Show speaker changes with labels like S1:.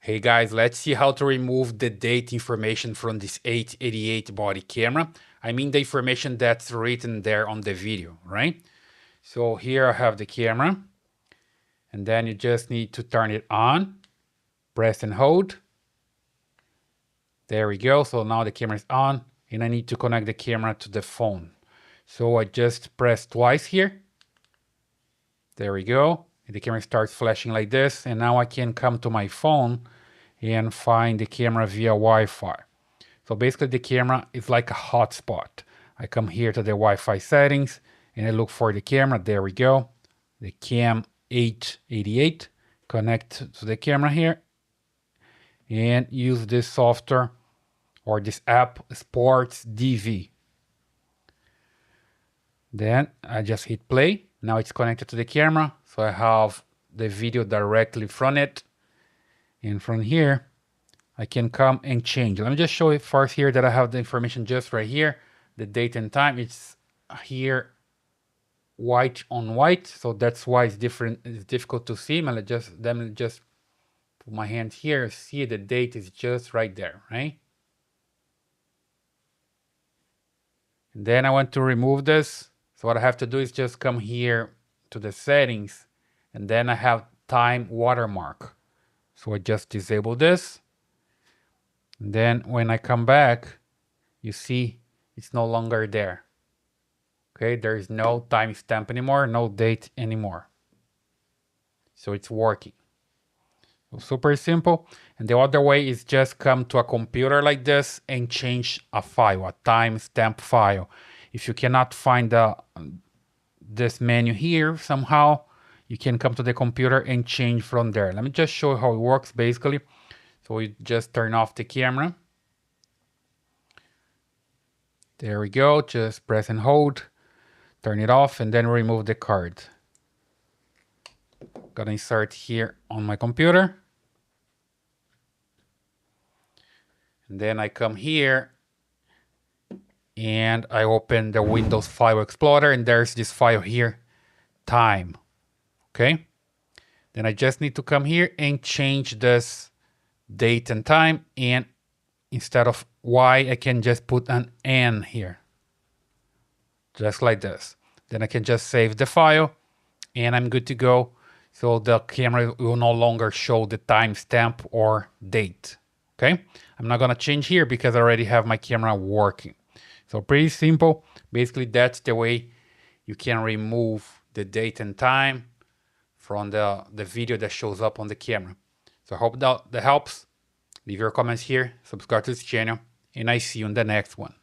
S1: Hey guys, let's see how to remove the date information from this H88 body camera. I mean the information that's written there on the video, right? So here I have the camera, and then you just need to turn it on, press and hold. There we go. So now the camera is on, and I need to connect the camera to the phone. So I just press twice here. There we go. And the camera starts flashing like this, and now I can come to my phone and find the camera via Wi-Fi. So basically the camera is like a hotspot. I come here to the Wi-Fi settings and I look for the camera. There we go. The cam H88. Connect to the camera here and use this software or this app, Sports DV. Then I just hit play. Now it's connected to the camera, so I have the video directly from it. And from here, I can come and change. Let me just show you first here that I have the information just right here. The date and time, it's here white on white. So that's why it's different. It's difficult to see. Let me just put my hand here. See, the date is just right there, right? And then I want to remove this. So what I have to do is just come here to the settings, and then I have time watermark. So I just disable this. And then when I come back, you see it's no longer there. Okay, there is no timestamp anymore, no date anymore. So it's working. So super simple. And the other way is just come to a computer like this and change a file, a timestamp file. If you cannot find this menu here somehow, you can come to the computer and change from there. Let me just show you how it works basically. So we just turn off the camera. There we go, just press and hold, turn it off, and then remove the card. Gonna insert here on my computer. And then I come here and I open the Windows File Explorer, and there's this file here, time. Okay. Then I just need to come here and change this date and time, and instead of Y, I can just put an N here. Just like this. Then I can just save the file and I'm good to go. So the camera will no longer show the timestamp or date. Okay. I'm not gonna change here because I already have my camera working. So pretty simple. Basically, that's the way you can remove the date and time from the video that shows up on the camera. So I hope that helps. Leave your comments here, subscribe to this channel, and I see you in the next one.